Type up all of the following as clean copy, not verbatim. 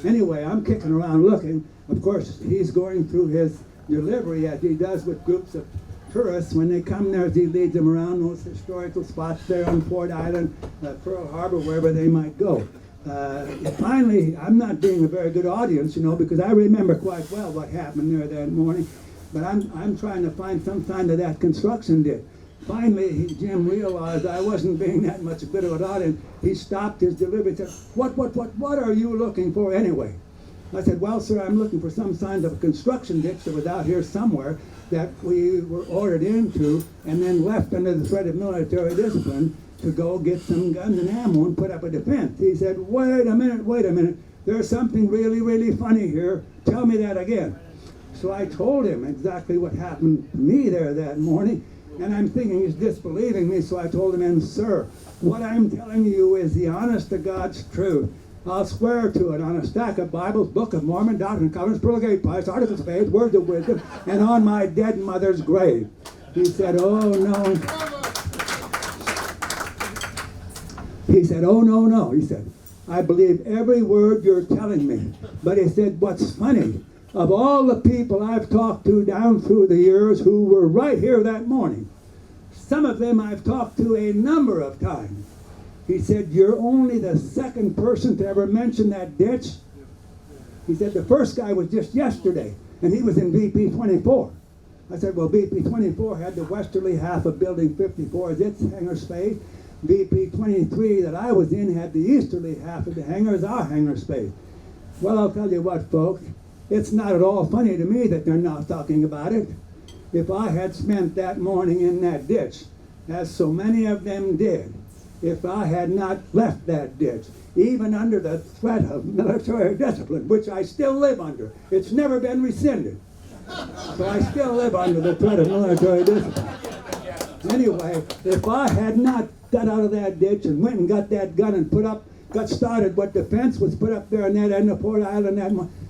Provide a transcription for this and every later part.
Anyway, I'm kicking around looking. Of course, he's going through his delivery as he does with groups of tourists when they come there. He leads them around those historical spots there on Ford Island, Pearl Harbor, wherever they might go. Finally, I'm not being a very good audience, you know, because I remember quite well what happened there that morning. But I'm trying to find some sign of that construction did. Finally, Jim realized I wasn't being that much good of an audience. He stopped his delivery and said, what are you looking for anyway? I said, well, sir, I'm looking for some signs of a construction ditch that was out here somewhere that we were ordered into and then left under the threat of military discipline to go get some guns and ammo and put up a defense. He said, wait a minute. There's something really, really funny here. Tell me that again. So I told him exactly what happened to me there that morning. And I'm thinking he's disbelieving me, so I told him, and sir, what I'm telling you is the honest to God's truth. I'll swear to it on a stack of Bibles, Book of Mormon, Doctrine and Covenants, Pearl of Great Price, Articles of Faith, Words of Wisdom, and on my dead mother's grave. He said, oh no. He said, oh no. He said, I believe every word you're telling me. But he said, what's funny, of all the people I've talked to down through the years who were right here that morning, some of them I've talked to a number of times. He said, you're only the second person to ever mention that ditch. He said, the first guy was just yesterday, and he was in VP 24. I said, well, VP 24 had the westerly half of Building 54 as its hangar space. VP 23 that I was in had the easterly half of the hangar as our hangar space. Well, I'll tell you what, folks. It's not at all funny to me that they're not talking about it. If I had spent that morning in that ditch, as so many of them did, if I had not left that ditch, even under the threat of military discipline, which I still live under, it's never been rescinded. So I still live under the threat of military discipline. Anyway, if I had not got out of that ditch and went and got that gun and got started what defense was put up there on that end of Fort Island,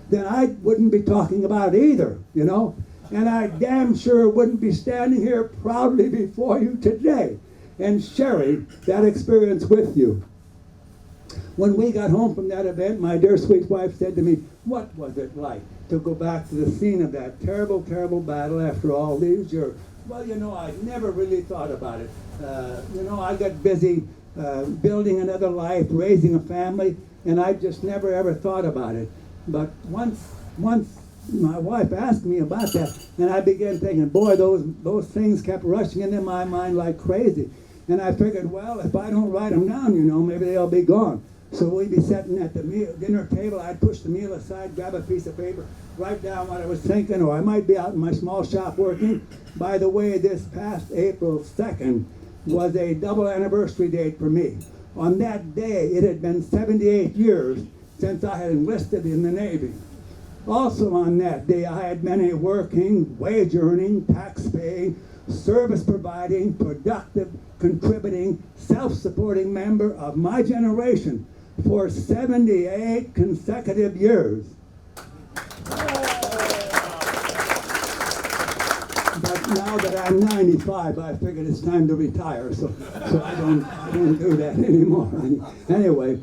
then I wouldn't be talking about it either, you know. And I damn sure wouldn't be standing here proudly before you today and sharing that experience with you. When we got home from that event, my dear sweet wife said to me, what was it like to go back to the scene of that terrible, terrible battle after all these years? Well, you know, I never really thought about it. You know, I got busy building another life, raising a family, and I just never ever thought about it. But once my wife asked me about that, and I began thinking, boy, those things kept rushing into my mind like crazy. And I figured, well, if I don't write them down, you know, maybe they'll be gone. So we'd be sitting at the dinner table, I'd push the meal aside, grab a piece of paper, write down what I was thinking, or I might be out in my small shop working. By the way, this past April 2nd was a double anniversary date for me. On that day, it had been 78 years since I had enlisted in the Navy. Also on that day, I had been a working, wage-earning, tax-paying, service-providing, productive, contributing, self-supporting member of my generation for 78 consecutive years. But now that I'm 95, I figured it's time to retire, so I don't do that anymore. Anyway,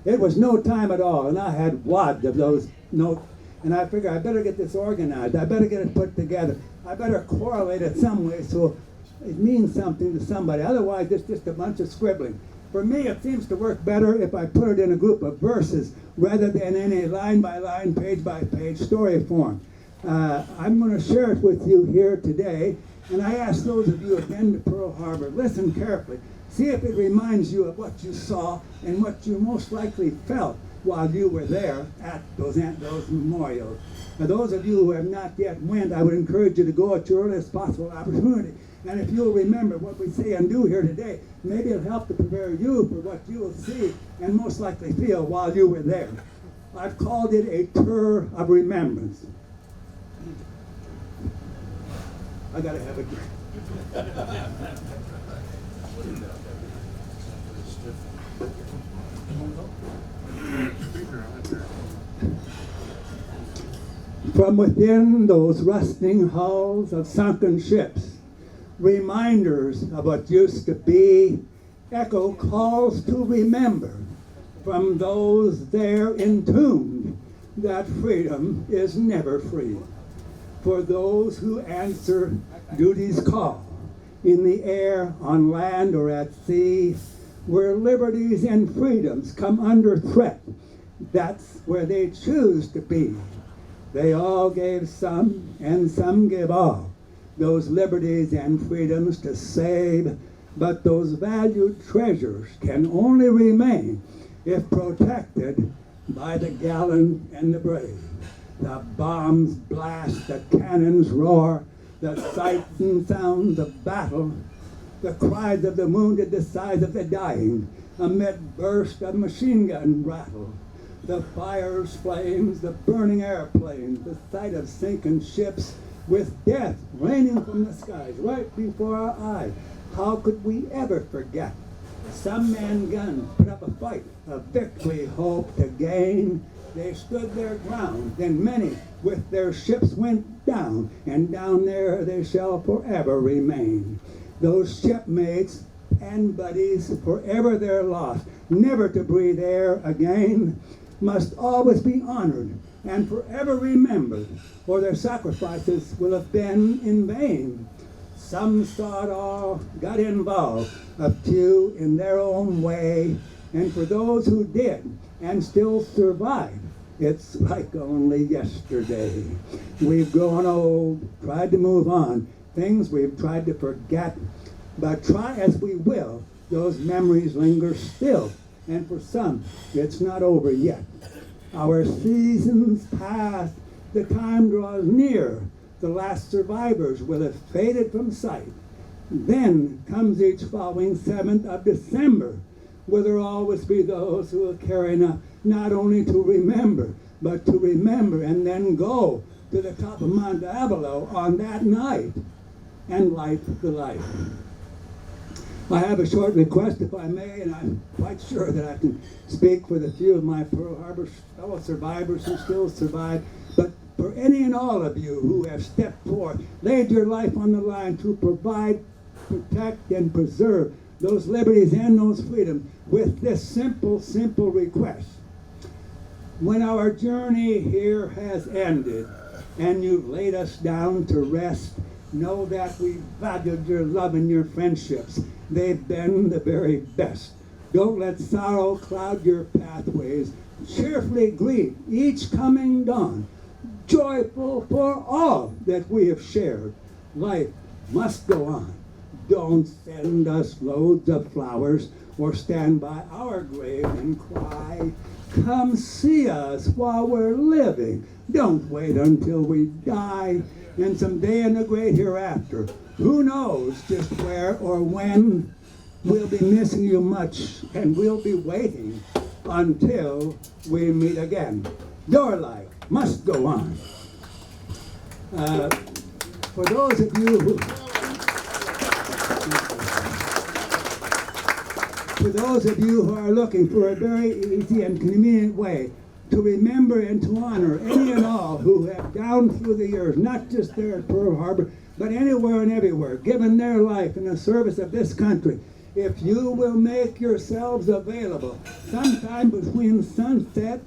it was no time at all, and I had wads of those notes, and I figured I better get this organized. I better get it put together. I better correlate it some way so it means something to somebody. Otherwise, it's just a bunch of scribbling. For me, it seems to work better if I put it in a group of verses rather than in a line-by-line, page-by-page story form. I'm going to share it with you here today, and I ask those of you who have been to Pearl Harbor, listen carefully. See if it reminds you of what you saw and what you most likely felt while you were there at those memorials. For those of you who have not yet went, I would encourage you to go at your earliest possible opportunity. And if you'll remember what we say and do here today, maybe it'll help to prepare you for what you will see and most likely feel while you were there. I've called it a tour of remembrance. I gotta have a drink. From within those rusting hulls of sunken ships, reminders of what used to be, echo calls to remember from those there entombed that freedom is never free. For those who answer duty's call, in the air, on land, or at sea, where liberties and freedoms come under threat, that's where they choose to be. They all gave some, and some give all, those liberties and freedoms to save, but those valued treasures can only remain if protected by the gallant and the brave. The bombs blast, the cannons roar, the sights and sounds of battle, the cries of the wounded, the sighs of the dying, amid burst of machine gun rattle, the fires, flames, the burning airplanes, the sight of sinking ships with death raining from the skies right before our eyes. How could we ever forget? Some man guns put up a fight, a victory hoped to gain. They stood their ground, then many with their ships went down, and down there they shall forever remain. Those shipmates and buddies, forever they're lost, never to breathe air again, must always be honored and forever remembered, or their sacrifices will have been in vain. Some saw it all, got involved, a few in their own way, and for those who did and still survive, it's like only yesterday. We've grown old, tried to move on, things we've tried to forget, but try as we will, those memories linger still, and for some, it's not over yet. Our seasons pass, the time draws near, the last survivors will have faded from sight. Then comes each following 7th of December, will there always be those who will carry not only to remember, but to remember and then go to the top of Mount Diablo on that night and light the light. I have a short request, if I may, and I'm quite sure that I can speak for the few of my Pearl Harbor fellow survivors who still survive, but for any and all of you who have stepped forth, laid your life on the line to provide, protect, and preserve those liberties and those freedoms with this simple request. When our journey here has ended and you've laid us down to rest, know that we valued your love and your friendships. They've been the very best. Don't let sorrow cloud your pathways. Cheerfully greet each coming dawn, joyful for all that we have shared. Life must go on. Don't send us loads of flowers or stand by our grave and cry. Come see us while we're living. Don't wait until we die. And someday in the great hereafter, who knows just where or when, we'll be missing you much, and we'll be waiting until we meet again. Your life must go on. For those of you who... For those of you who are looking for a very easy and convenient way to remember and to honor any and all who have down through the years, not just there at Pearl Harbor, but anywhere and everywhere, given their life in the service of this country, if you will make yourselves available sometime between sunset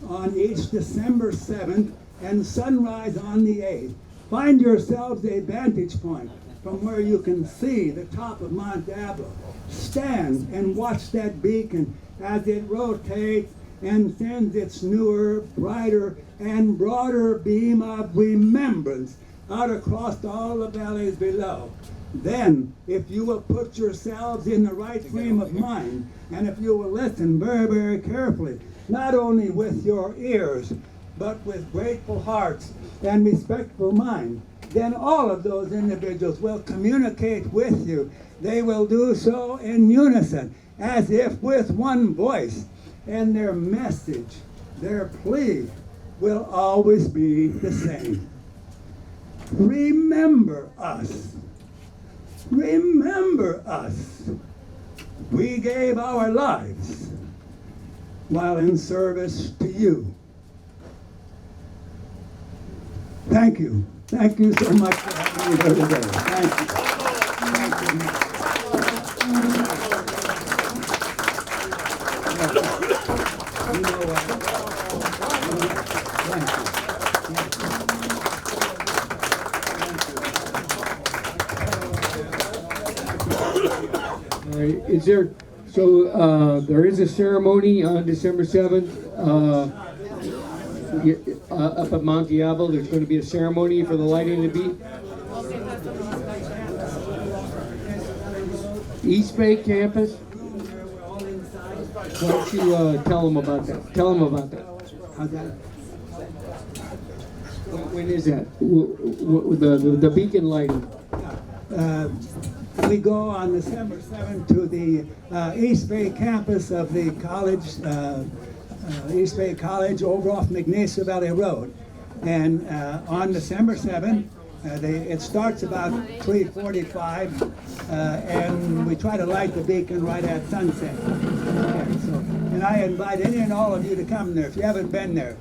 on each December 7th and sunrise on the 8th, find yourselves a vantage point from where you can see the top of Mount Diablo. Stand and watch that beacon as it rotates and sends its newer, brighter, and broader beam of remembrance out across all the valleys below. Then, if you will put yourselves in the right frame of mind, and if you will listen very carefully, not only with your ears, but with grateful hearts and respectful minds, then all of those individuals will communicate with you. They will do so in unison, as if with one voice, and their message, their plea, will always be the same. Remember us. Remember us. We gave our lives while in service to you. Thank you. Thank you so much for having me here today. Thank you. Thank you. You know what? Thank you. All right, is there, so there is a ceremony on December 7th up at Mount Diablo. There's going to be a ceremony for the lighting of the beacon. East Bay campus. Why don't you tell them about that? Tell them about that. How's that? When is that? The beacon lighting. We go on December 7th to the East Bay campus of the college, East Bay College over off Magnesia Valley Road. And on December 7th, it starts about 3:45, and we try to light the beacon right at sunset. Okay, so, and I invite any and all of you to come there if you haven't been there.